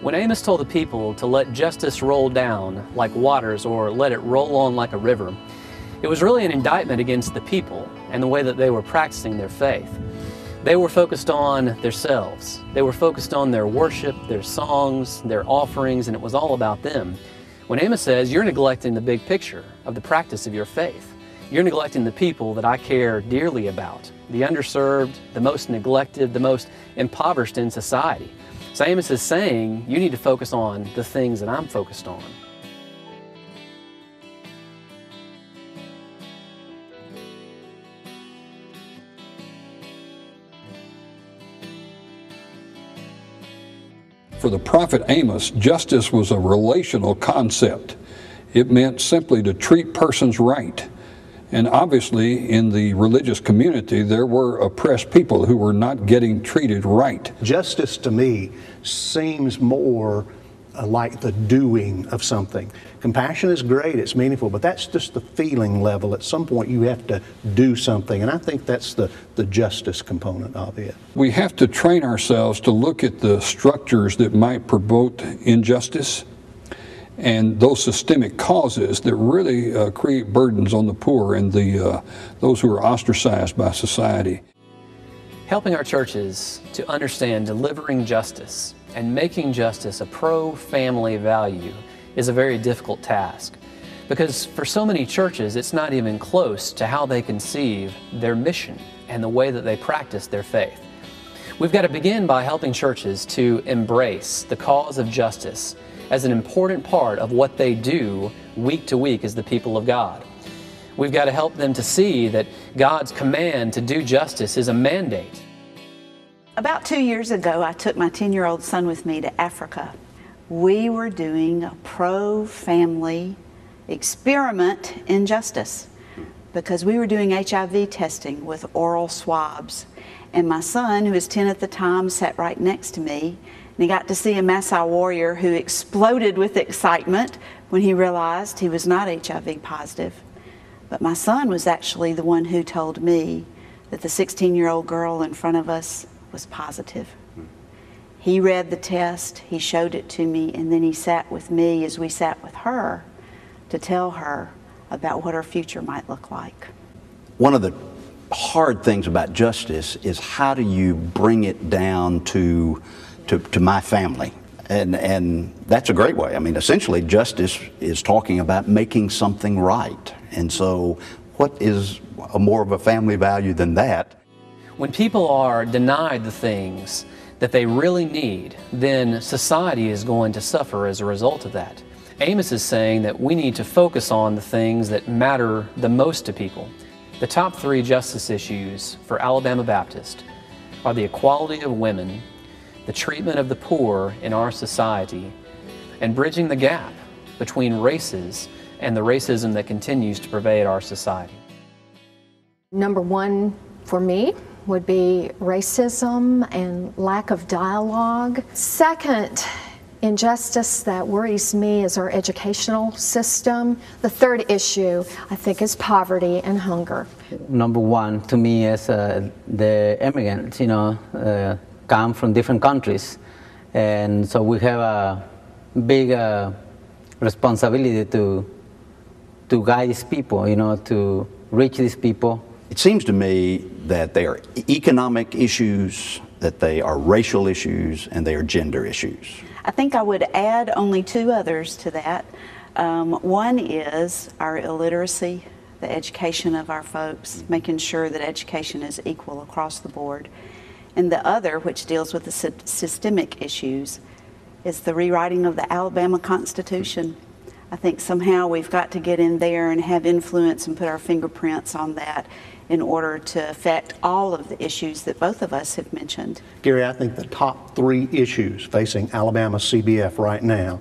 When Amos told the people to let justice roll down like waters or let it roll on like a river, it was really an indictment against the people and the way that they were practicing their faith. They were focused on themselves. They were focused on their worship, their songs, their offerings, and it was all about them. When Amos says, you're neglecting the big picture of the practice of your faith. You're neglecting the people that I care dearly about, the underserved, the most neglected, the most impoverished in society. So Amos is saying, you need to focus on the things that I'm focused on. For the prophet Amos, justice was a relational concept. It meant simply to treat persons right. And obviously, in the religious community, there were oppressed people who were not getting treated right. Justice to me seems more like the doing of something. Compassion is great, it's meaningful, but that's just the feeling level. At some point you have to do something, and I think that's the justice component of it. We have to train ourselves to look at the structures that might promote injustice and those systemic causes that really create burdens on the poor and those who are ostracized by society. Helping our churches to understand delivering justice and making justice a pro-family value is a very difficult task, because for so many churches it's not even close to how they conceive their mission and the way that they practice their faith. We've got to begin by helping churches to embrace the cause of justice as an important part of what they do week to week as the people of God. We've got to help them to see that God's command to do justice is a mandate. About 2 years ago, I took my 10-year-old son with me to Africa. We were doing a pro-family experiment in justice because we were doing HIV testing with oral swabs. And my son, who was 10 at the time, sat right next to me, and he got to see a Maasai warrior who exploded with excitement when he realized he was not HIV positive. But my son was actually the one who told me that the 16-year-old girl in front of us was positive. He read the test, he showed it to me, and then he sat with me as we sat with her to tell her about what her future might look like. One of the hard things about justice is how do you bring it down to my family? And that's a great way. I mean, essentially justice is talking about making something right. And so what is more of a family value than that? When people are denied the things that they really need, then society is going to suffer as a result of that. Amos is saying that we need to focus on the things that matter the most to people. The top 3 justice issues for Alabama Baptist are the equality of women, the treatment of the poor in our society, and bridging the gap between races and the racism that continues to pervade our society. Number 1 for me would be racism and lack of dialogue. Second, injustice that worries me is our educational system. The third issue, I think, is poverty and hunger. Number 1 to me is the immigrants, come from different countries. And so we have a big responsibility to guide these people, to reach these people. It seems to me that they are economic issues, that they are racial issues, and they are gender issues. I think I would add only 2 others to that. One is our illiteracy, the education of our folks, making sure that education is equal across the board. And the other, which deals with the systemic issues, is the rewriting of the Alabama Constitution. I think somehow we've got to get in there and have influence and put our fingerprints on that in order to affect all of the issues that both of us have mentioned. Gary, I think the top 3 issues facing Alabama CBF right now,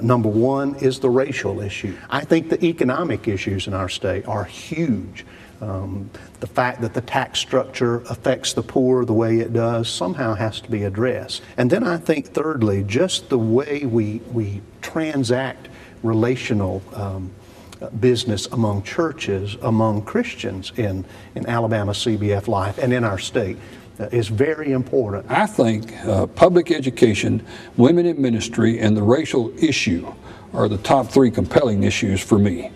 number 1 is the racial issue. I think the economic issues in our state are huge. The fact that the tax structure affects the poor the way it does somehow has to be addressed. And then I think thirdly, just the way we transact relational business among churches, among Christians in Alabama CBF life and in our state. is very important. I think public education, women in ministry, and the racial issue are the top three compelling issues for me.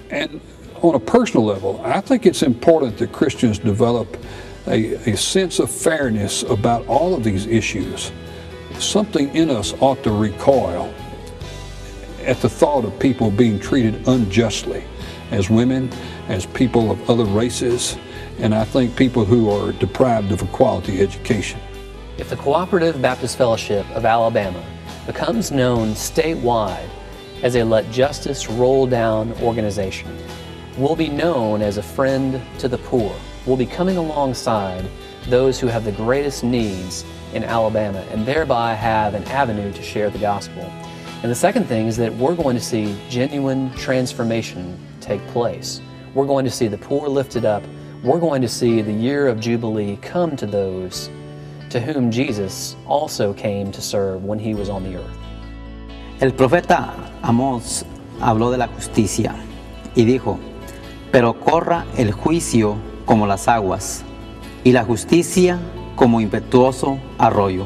And on a personal level, I think it's important that Christians develop a sense of fairness about all of these issues. Something in us ought to recoil at the thought of people being treated unjustly, as women, as people of other races, and I think people who are deprived of a quality education. If the Cooperative Baptist Fellowship of Alabama becomes known statewide as a Let Justice Roll Down organization, we'll be known as a friend to the poor. We'll be coming alongside those who have the greatest needs in Alabama and thereby have an avenue to share the gospel. And the second thing is that we're going to see genuine transformation take place. We're going to see the poor lifted up. We're going to see the year of Jubilee come to those to whom Jesus also came to serve when he was on the earth. El profeta Amós habló de la justicia y dijo, pero corra el juicio como las aguas y la justicia como impetuoso arroyo.